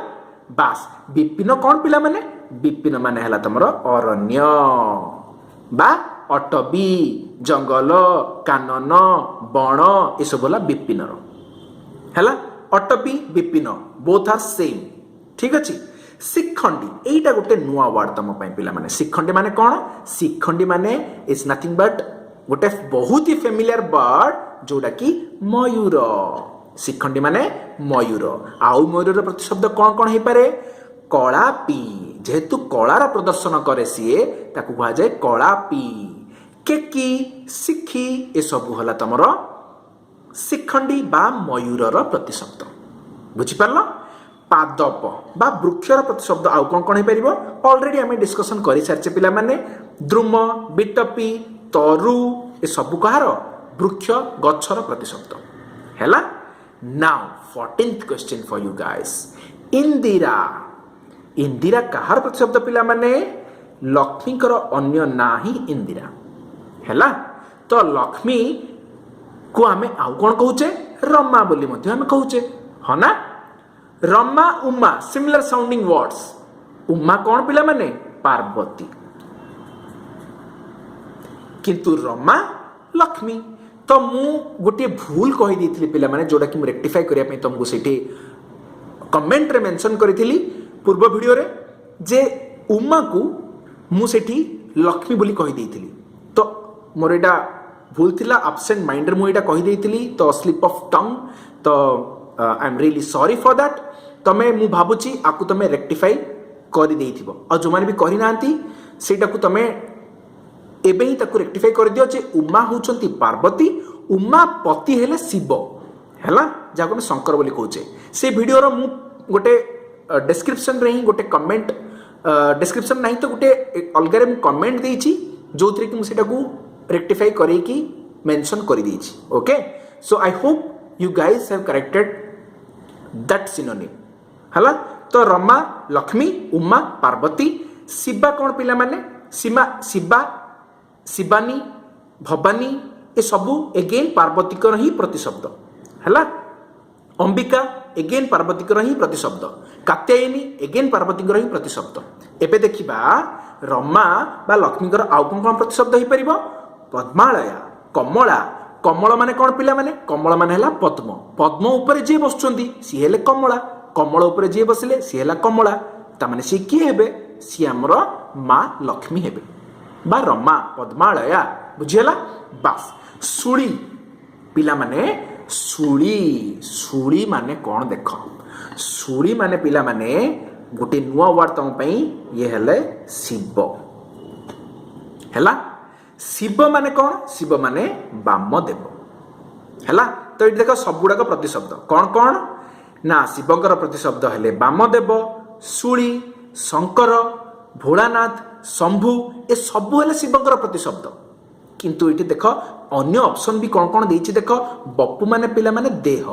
बास विपिन कौन पिला माने विपिन माने हला तमरो अरण्य बा अटबी जंगल कानन बण ए सब होला विपिन रो हैला। अटबी विपिन बोथ आर सेम ठीक अछि। शिखंडी एटा गोटे नुआ वर्ड तम पई पिला माने शिखंडी माने कौन शिखंडी माने इज नथिंग बट गोटे बहुत ही फेमिलियर बर्ड जोड़ा कि मयूर। शिखंडी माने मयूर आउ मयूर प्रतिशब्द कौन कौन हो पारे कलापी जेहेतु कलार प्रदर्शन करे सीए ताकू कहा जाए कलापी। केकी शिखी ए सब होला तमर शिखंडी बा मयूर प्रतिशब्द बुझिपार। पादप बा वृक्षर प्रतिशब्द आउ कौन कौन हो पार ऑलरेडी आम डिस्कसन कर सारी पिला माने द्रुम बिटपी तरु ए सब कहार वृक्ष गच्छर प्रतिशब्द हैला। Now 14th question for you guys Indira. Indira कहार प्रतिशब्द पिला माने लक्ष्मीकर अन्य ना ही इंदिरा हैला। तो लक्ष्मी को आमे आउ कौन कहूचे रमा बोली मध्ये आमे कहूचे हाँ ना। Rama Uma similar sounding words Uma कौन पिला माने पार्वती किंतु रमा लक्ष्मी। तो मु गोटे भूल कही देथिली पिला माने जोडा कि मु रेक्टिफाई करिया पे तुमको सेठी कमेंट रे मेंशन करिथिली पूर्व वीडियो रे जे उमा को मु सेठी लक्ष्मी बोली कही देथिली। तो मोर एटा भूल थिला एब्सेंट माइंड रे मु एटा कही देथिली तो स्लिप ऑफ टंग। तो I am really sorry for that. तमे मु भाबुची आकु तमे रेक्टिफाई करि देइथिबो आ जो माने भी करि नांती सेटा को तमे एबे ही ताकु रेक्टिफाई कर दियो जे उमा होचंती पार्वती उमा पति हेले शिव हैला जाको हम शंकर बोली कहूचे। से वीडियो रो मु गोटे डिस्क्रिप्शन रे ही गोटे कमेंट डिस्क्रिप्शन नहीं तो गोटे अलगारे मु कमेंट देइची जोथरे कि मु सेटा को रेक्टिफाई करे कि मेंशन कर देइची। Okay so I hope you guys have corrected that synonym हैला। तो रमा लक्ष्मी उमा पार्वती शिवा कौन पिला माने सीमा शिवा शिवानी भवानी ये सबू एगेन पार्वतीकर ही प्रतिशब्द हैला। अंबिका एगेन पार्वतीकर ही प्रतिशब्द कात्यायनी एगेन पार्वतीकर ही प्रतिशब्द। एबे देखिबा रमा बा लक्ष्मीकर आउ कौन कौन प्रतिशब्द हो पारिबो पद्मालया कमला। कमल माने कौन पिला माने कमल माने हला पद्म पद्म ऊपर जे बसुचंदी सी हेले कमला कमल ऊपर जे बसिले सी हेला कमला ता माने सी की हेबे सी हमर मां लक्ष्मी हेबे बा रमा पद्मालया बुझियला। बास सुली पिला माने सुली सुली माने कौन देख सुली माने पिला माने गोटे नुआ वर्ड तुम पई ये हेले शिव हैला। शिव माने कौन शिव माने वामदेव हैला। तो ये देख सब गुड़ाक प्रतिशब्द कौन कौन ना शिवकर प्रतिशब्द हेले वामदेव सुली शंकर भोलानाथ शंभु ए सबू हेले शिवंकर प्रतिशब्द किंतु ये देख अन्य ऑप्शन भी कौन कौन देछि देख बपु माने पिला माने देह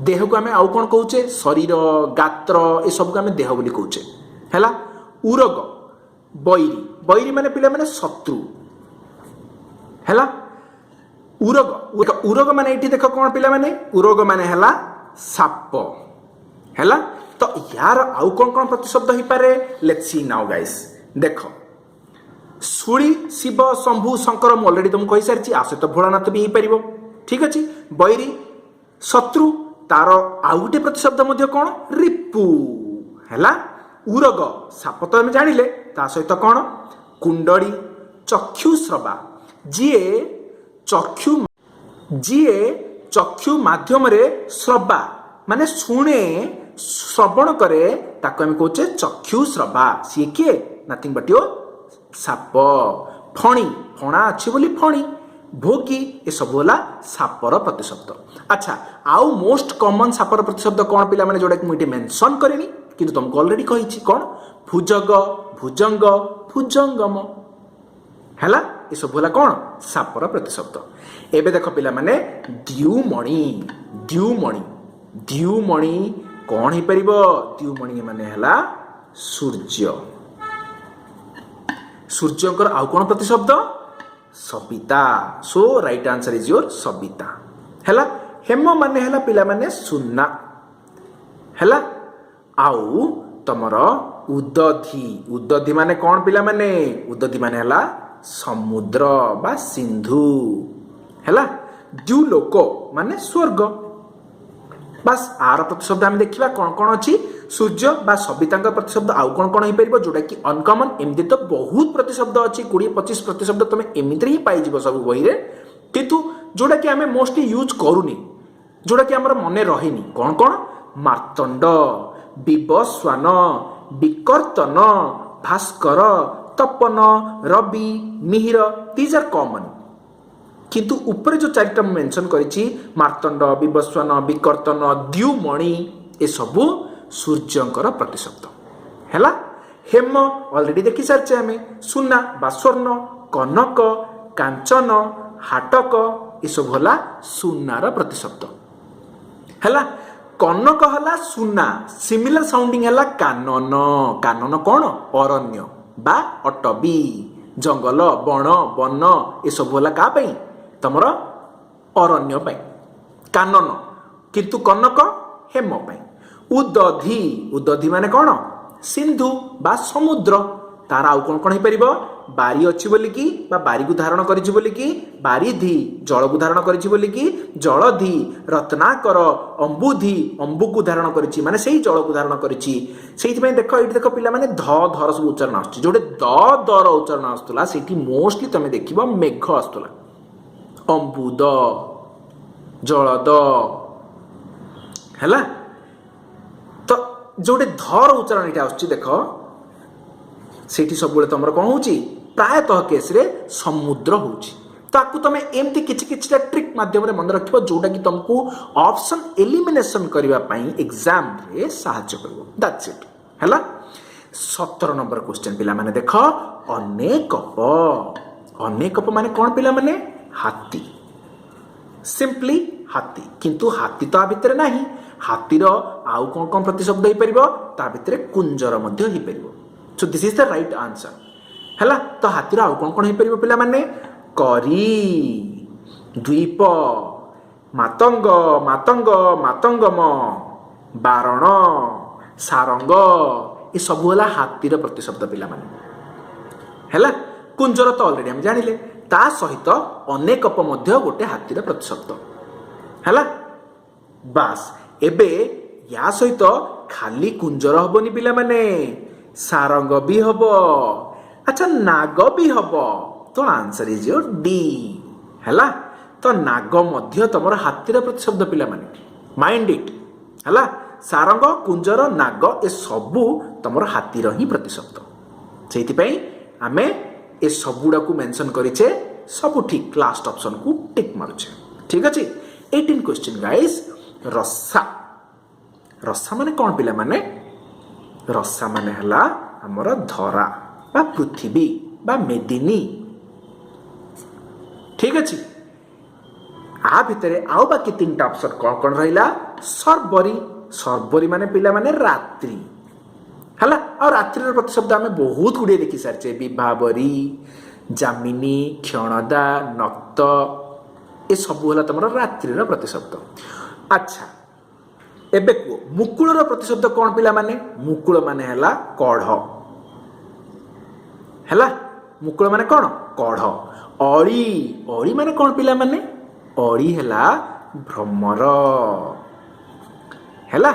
देह को आम आउ कौन कौचे शरीर गात्र ए सब को आम देह बोली कौचे हैला उरग बैरी बैरी माने पिला माने शत्रु हैला उरग उरग माने एठी देख कौन पिला माने उरग माने हैला साप हैला तो यार आउ कौन कौन प्रतिशब्द ही पारे लेट्स सी नाउ गाइस देखो सुली शिव शंभु शंकर मु ऑलरेडी तुमको कहि सारछि आ सहित भोलानाथ भी हो पारिबो ठीक अछि बैरी शत्रु तार आउ गोटे प्रतिशब्द मध्य कौन रिपु हैला उरग साप तो आम जानिले ता सहित कौन कुंडली चक्षुश्रवा जीए चक्षु माध्यम रे श्रवा माने शुणे श्रवण करे ताको आम कहचे चक्षुश्रवा सी किए नथिंग बट योर साप फणी फणा अच्छी बोली फणी भोगी ये सब होला सापर प्रतिशब्द अच्छा आउ मोस्ट कॉमन सापर प्रतिशब्द कौन पिला माने जोड़ा कि मुझे मेंशन करेनी किंतु तुमको ऑलरेडी कही कौन भुजग भुजंग भुजंगम हैला ये सब होला कौन सापर प्रतिशब्द एबे देख पिला माने द्युमणि द्युमणि द्युमणि कौन ही परिबो द्युमणि माने हैला सूर्य सूर्यंकर आउ कौन प्रतिशब्द सबिता so right answer is your सबिता हैला हेम माने हैला पिला माने सुन्ना हैला आउ तमर उदधि उदधि माने कौन पिला माने उदधि माने हैला समुद्र बा सिंधु हैला द्युलोक माने स्वर्ग बस आर प्रतिशब्द आम देखा कौन कौन अच्छी सूर्य बा सबिता प्रतिशब्द आउ कौन कौन हो पार जोटा कि अनकमन एमती तो बहुत प्रतिशब्द अच्छी 20-25 प्रतिशब्द तुम एमती ही पाई सब बही रे किंतु जोटा कि आम मोस्टली यूज करूनी जोटा कि आमर मन रही कौन कौन मार्तंड विवस्वान विकर्तन भास्कर तपन रवि मिहिर दीज आर कॉमन किंतु ऊपर जो चारिटा मेंशन करिछि मार्तंड विवस्वान विकर्तन द्युमणि ए सबु सूर्यंकर प्रतिशब्द हैला हेम ऑलरेडी देखि सारछे आमे सुना बा स्वर्ण कनक कांचन हाटक ए सब होला सुनार प्रतिशब्द हैला कनक हला सुना सिमिलर साउंडिंग हला कानन कानन कौन अरण्य बा अटबी जंगल बण वन ए सब होला का पई तमर अरण्य पाई कानन किंतु कनक हेम पाई उदधि उदधि माने कौन सिंधु बा समुद्र तार आउ कौन कौन हो पार बारी अच्छी बोलिकी बा बारी को धारण करिछि बोलिकी बारिधि जल को धारण करिछि बोलिकी जलधि रत्नाकर अंबुधि अंबु को धारण करिछि माने सेही जल को धारण करिछि सेहि पई देखो एठी देखो पिला माने ध धर सब उच्चारण आछी जोटे द दर उच्चारण आस्तुला सेठी मोस्टली तमे देखिबो मेघ आस्तुला अंबुद जलद हैला तो जोटे धर उच्चारण एटा आछी देखो सेठी सब तुम कौन हो प्रायतः केस रे समुद्र होची ताकू तुम एमती किछि ट्रिक माध्यम रे मन रखिबो जोटा कि तुमको ऑप्शन एलिमिनेशन करबा पई एग्जाम रे सहायता करबो दैट्स इट हैला 17 नंबर क्वेश्चन पिला माने देखो अनेकप माने कौन पिला माने हाथी सिंपली हाथी किंतु हाथी तो आ भितर नाही हाथीर आउ कौन कौन प्रतिशब्द हो पारिबो ता भितर कुंजर मध्य हो पारिबो so this is the right answer हैला तो हाथीर आउ कौन कौन हो पारिबो पिला माने करी द्वीप मातंग मातंग मातंगम बारण सारंग ये सब होला हाथीर प्रतिशब्द पिला माने हैला कुंजर तो ऑलरेडी हम जानिले ता सहित अनेकप मध्य गोटे हाथीर प्रतिशब्द हैला बास एबे या सहित खाली कुंजर हबनी पिला माने सारंग भी हबो अच्छा नाग भी हबो तो आंसर इज योर डी हैला तो नाग मध्य तमर हाथीर प्रतिशब्द पिला माने माइंड इट हैला सारंग कुंजर नाग ए सबु तमर हाथीर ही प्रतिशब्द सेति पई आमे ए सबुडा को मेंशन करिचे सब ठीक लास्ट ऑप्शन को टिक मारुचे ठीक अछि 18 क्वेश्चन गाइस रस्सा रस्सा माने कौन पिला माने रस्सा माने हला ଆମର ଧରା ବା ପୃଥିବୀ ବା ମେଦିନୀ। ଠିକ ଅଛି। आ भितरे आउ बाकी 3टा ऑप्शन कौन रहिला सर्वरी। सर्वरी माने पिला माने रात्रि हला। और रात्रि प्रतिशब्द आम बहुत गुड़े देखी सारी विभावरी जामिनी क्षणदा नक्त ए सबू है तुम रात्रि प्रतिशब्द। अच्छा एबे को मुकुल प्रतिशब्द कौन पिला माने मुकुल माने हला कढ़ हला। मुकुल माने कौन कढ़। अड़ी अड़ी माने कौन पिला माने अड़ी हला भ्रमर हला।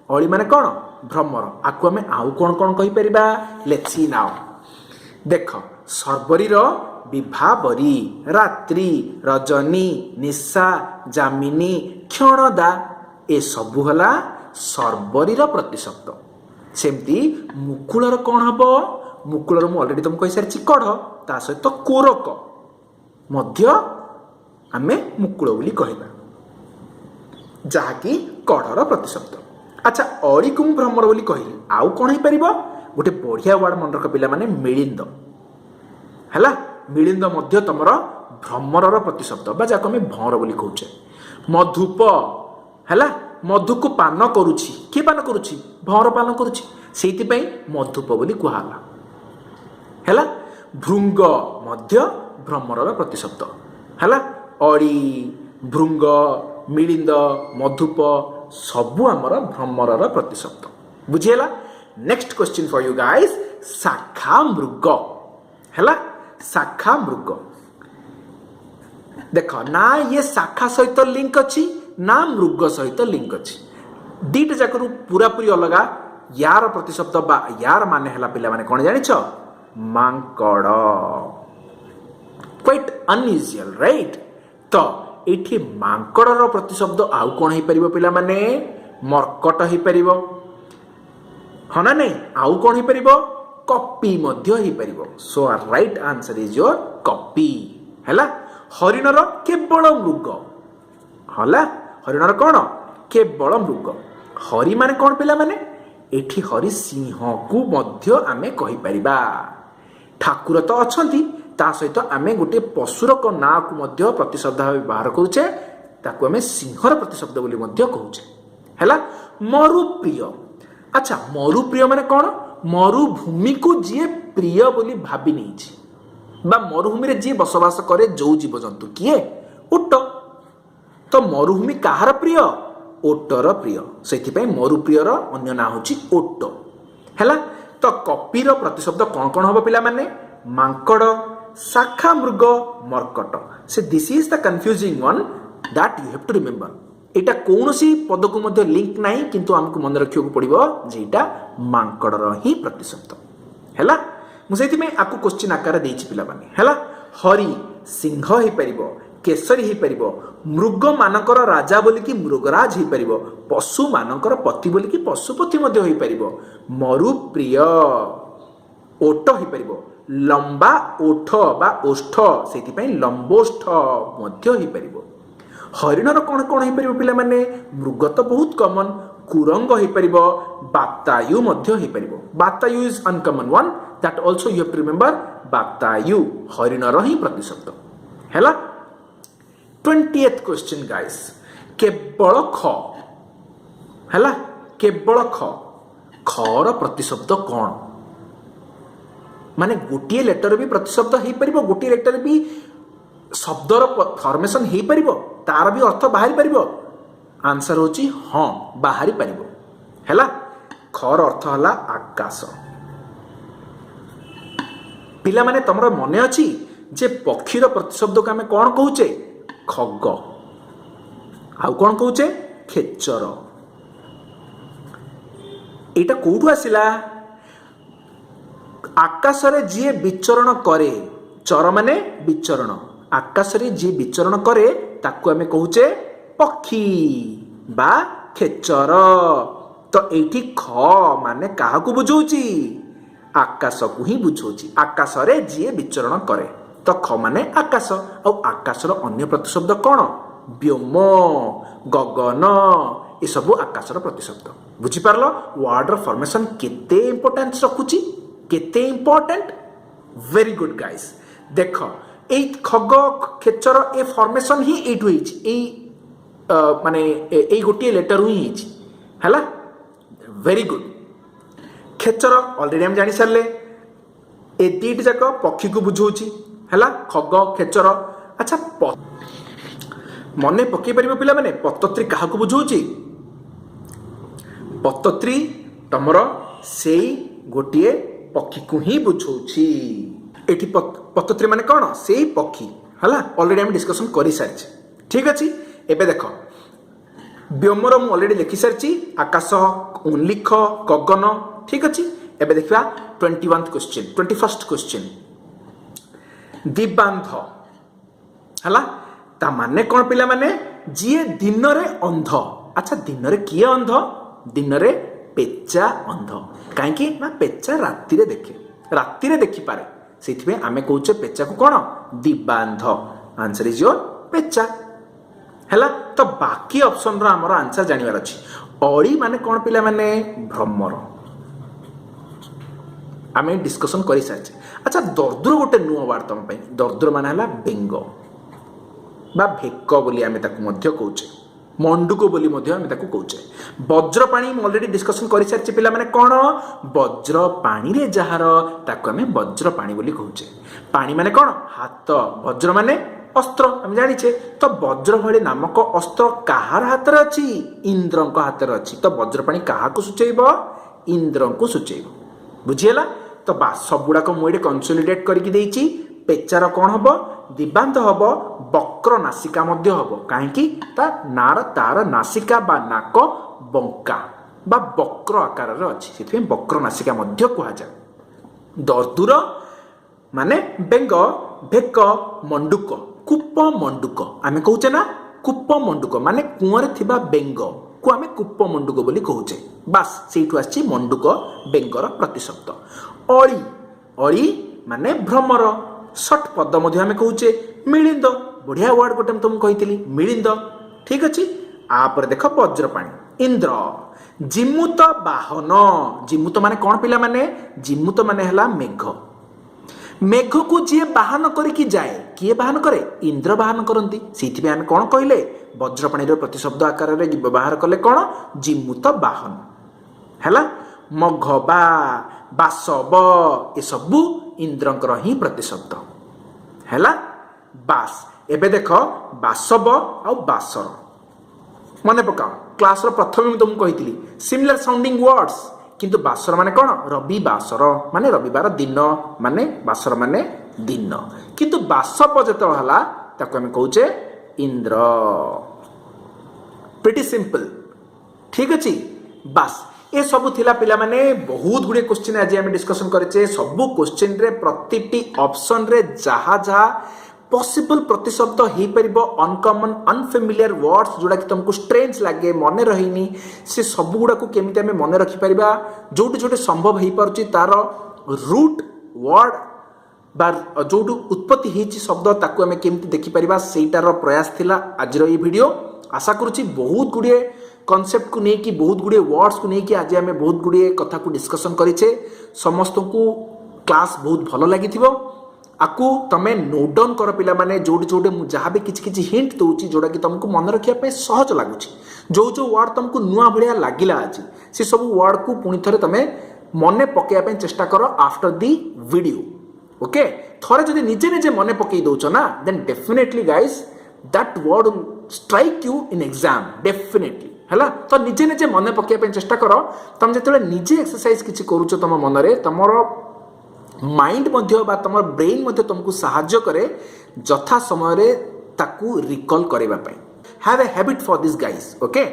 अड़ी माने कौन भ्रमर। आकु आमे आउ कौन कौन कहि परिबा लेट्स सी नाउ। देख सर्वरी विभावरी रात्रि रजनी निशा जामिनी क्षणदा ए सबू हला सर्वरी प्रतिशब्द। सेमती मुकुलर कौन हम मुकुलर मु ऑलरेडी तुमको कहि सारी कढ़ ता सहित कोरक मध्य आमे मुकुल बोली कहबा जहाँकि कढ़र प्रतिशब्द। अच्छा अड़ी को मु भ्रमर बोली कहली आउ कौन हो पार गोटे बढ़िया वार्ड मन रख पिला माने मिलिंद है। मिलिंद मध्य तुम भ्रमर प्रतिशब्द बा जाको आम भंवर बोली कहचे। मधुप है मधु को पान करुछि किए पान करुछि भंवर पान करुछि से मधुप बोली कहला है। भृंग मध्य भ्रमर प्रतिशब्द है। अड़ी भृंग मिलिंद मधुप सबू आमर भ्रमर प्रतिशब्द बुझीगला। Next question for you guys शाखा मृग है। शाखा मृग देख ना ये शाखा सहित लिंक अच्छी ना मृग सहित लिंक अच्छी दीटा जाक पूरा पूरी अलग। यार प्रतिशब्द बा यार माने हला पिला माने कौन जानिछ मांकड़। Quite unusual right. तो एठी मांकड़र प्रतिशब्द आउ कौन हो पारिबो पिला माने मर्कट हो पारिबो हाँ ना नहीं आउ कौन हो पारिबो कपी मध्य हो पारिबो। सो राइट आंसर इज योर कपी हैला। हरिणर केवल मृग हला। हरिणर कौन केवल मृग। हरि माने कौन पिला माने एठी हरि सिंह को मध्य आमे कहि परिबा। ठाकुर तो अछंती ता सहित आमे गोटे पशुर को ना को मध्य प्रतिशब्द भाव व्यवहार करूचे ताकू आमे सिंहर प्रतिशब्द बोली मध्य कहूचे हैला। मरुप्रिय अच्छा मरुप्रिय माने कौन मरुभूमि को जी प्रिय बोली भाबी नहीं बा मरुभूमि रे जी बसवास करे जो जीव जंतु किए ओट। तो मरुभूमि काहार प्रिय ओटर प्रिय से मरुप्रियर अन्य ना होची ओट हैला। तो कपीर प्रतिशब्द कौन कौन हम पिला माने मांकड़ शाखा मृग मर्कट। से this is the confusing one that you have to remember. एटा कौनसी पद को मध्य लिंक नहीं किंतु हमको मन रखियो पड़िबो जे एटा मांकड़र ही प्रतिशब्द हैला। मु सेति में आपको क्वेश्चन आकार देछि पिला माने हैला। हरि सिंह ही परिबो केसरी ही परिबो मृग मानकर राजा बोली कि मृगराज ही परिबो पशु मानकर पति बोली कि पशुपति मध्य होई परिबो मरुप्रिय ओट ही परिबो लंबा ओठ बा ओष्ठ सेति पई लंबोष्ठ मध्य ही परिबो। हरिणर कौन कौन हो पारिबो पिला माने मृग तो बहुत कॉमन कुरंग हो पारिबो बातायु मध्य हो पारिबो। बातायु is uncommon one that also you have to remember बातायु हरिणर ही प्रतिशब्द हैला। 20th क्वेश्चन गाइस केवल ख हैला। केवल ख खर प्रतिशब्द कौन माने गोटे लेटर भी प्रतिशब्द हो पारिबो गोटे लेटर भी शब्दर फॉर्मेशन हो पारिबो तार भी अर्थ बाहरी पारिबो। आंसर होची हाँ बाहरी पारिबो हैला। खर अर्थ हला आकाश। पिला माने तमरो मने अछि जे पक्षीर प्रतिशब्द को आमे कौन कहूचे खग आउ कौन कहूचे खेचर। एटा कोठु आसिला आकाश रे जी विचरण करे चर माने विचरण आकाश रे जी विचरण करे ताकू आमे कहूचे पक्षी बा खेचर। तो एठी ख माने काहा को बुझौची आकाश को ही बुझौची आकाश रे जी विचरण करे। तो ख माने आकाश आकाशर अन्य प्रतिशब्द कौन व्योम गगन ये सब आकाशर प्रतिशब्द बुझी पारलो। वर्डर फॉर्मेशन केते इंपोर्टेंस रखुची केते इंपोर्टेंट वेरी गुड गाइस देख ए खग खेचर ए फॉर्मेशन ही एठु होइछि ए माने ए गोटे लेटर ही है वेरी गुड खेचर ऑलरेडी हम जानी सारे ए दीट जाक पक्षी को बुझाऊँगी है खग खेचर अच्छा मन पकई पार पिला माने पतत्री क्या बुझाऊँगी पतत्री तुमर से गोटे पक्षी को ही बुझाऊँगी एटी पतत्री माने कौन से पक्षी है ऑलरेडी हम डिस्कशन कर सारी ठीक अच्छे एबे देख व्योमर मु ऑलरेडी लिखि सारी आकाश लिख गगन ठीक अच्छे एबे देखा 21 क्वेश्चन 21st क्वेश्चन दिबांध है ता माने कौन पिला माने जी दिन रे अंध अच्छा दिन रे किए अंध दिन रे पेचा अंध कहीं ना पेचा राति रे देखे राति रे देखि पारे से आम कहे पेचा को कौन दिबांध आंसर इज योर पेचा है तो बाकी ऑप्शन रो हमर आंसर जानिबार अछि अड़ी माने कौन पिला माने भ्रमर आम डिस्कसन कर सारी अच्छा दर्दुर गोटे नुआ वार्ड तुम दर्दुर मान है बेंग बा भेक बोली आम कहे मंडुक बोली आम कहे वज्रपाणी ऑलरेडी डिस्कसन कर सारी पिला माने कौन वज्रपाणी रे जार ताको आम वज्रपाणी बोली कहे पानी माने कौन हाथ वज्र माने अस्त्र आम जानिछे तो वज्र भली नामक अस्त्र कहार हाथ रे अछि इंद्र हाथ रे अछि तो वज्रपाणी कहा को सूचेब इंद्र को सूचेब बुझीला तो बा सब गुड़ाक मुझे कंसोलिडेट करके देइछि पेचार कौन हम दिबांध हम वक्र नासिका मध्य हम कहीं नार तार नासिका बा नाक बंका बा वक्र आकार अच्छी से वक्र नासिका मध्य कहुए दर्दुर माने बेंग भेक मंडुक कूप मंडुक आम कहचे ना कूप मंडुक माने कुआं थिबा बेंग को आम कूप मंडुक बोली कहचे बास से मंडुक बेंगर प्रतिशब्द अली अली माने भ्रमर सट पद आम कहचे मिलिंद बढ़िया वर्ड गोटे तुमको कही मिलिंद ठीक अच्छे आपर देख वज्रपाणी इंद्र जिमुत बाहन जिमुत माने कौन पिला माने जिमुत माने हला मेघ मेघ को जी बाहन करके जाए किए बाहन करे इंद्र बाहन करती से आम कौन कहले वज्रपाणी प्रतिशब्द आकार में व्यवहार कले कौन जिमुत बाहन है मघ बासव ये सबू इंद्रंकर ही प्रतिशब्द है बास एबे देख बासव आ बासर मन पकाओ क्लास प्रथम में तुमको कही सिमिलर साउंडिंग वर्ड्स किंतु बासर माने कौन रवि बासर माने रविवार दिन माने बासर माने दिन किंतु बासव जो हला ताको हम कहूचे इंद्र प्रिटी सिंपल ठीक अच्छे बास ये सब थिला पिला माने बहुत गुड़े क्वेश्चन आज आम डिस्कसन करेचे सबू क्वेश्चन रे प्रतिटी ऑप्शन रे जहा जहा पॉसिबल प्रतिशब्द हो पार अनकॉमन अनफेमिलियर वर्ड्स जोड़ा कि तुमको स्ट्रेंज लगे मन रहीनी से सब गुड़ा को केमिति आम मन रखिपर जोटी जोटी संभव हो पार्टी तार रूट वर्ड बा जो उत्पत्ति होती शब्द ताकू आम केमिति देखिपर सेटार प्रयास थिला आज ये वीडियो आशा करुच्ची बहुत गुड़े कॉन्सेप्ट को लेकिन बहुत गुड़े वर्ड्स को लेकिन आज आम बहुत गुड़े कथा को डिस्कसन करेचे समस्त को क्लास बहुत भल लगी आकु तमें नोट डाउन कर पिला माने जोड़े जोड़े जहाँ भी किसी हिंट दूची जोड़ा कि तुमको मन रखा सहज लगुच जो जो वर्ड तुमको नुआ भाया लगिला आज से सब वर्ड को पुणी थे तुम मन पकड़ा चेष्टा कर आफ्टर दी वीडियो ओके थोड़े जब निजे निजे मन पकई दौच ना then definitely guys that word strike you in exam definitely है तो निजे निजे मन पकड़ा चेष्टा कर तुम जो निजे एक्सरसाइज किसी करुच तुम मनरे तुम माइंड तुम ब्रेन तुमको साहाय्य करे जथा समय ताकू रिकॉल करबा पई have a habit for this guys okay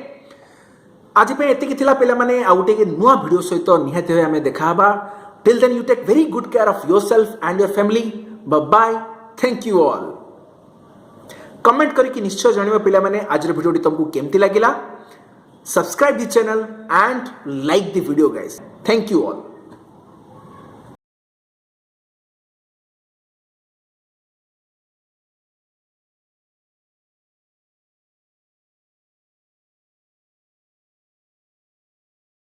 आज पे एतिकी थिला पिला माने आ उटे के नुआ वीडियो सहित निहाती होय हमें देखाबा till then you take very good care of yourself and your family bye bye thank you all comment करके निश्चय जानिबा पिला माने आज रे वीडियो तुमको केमती लागिला subscribe the channel and like the video guys thank you all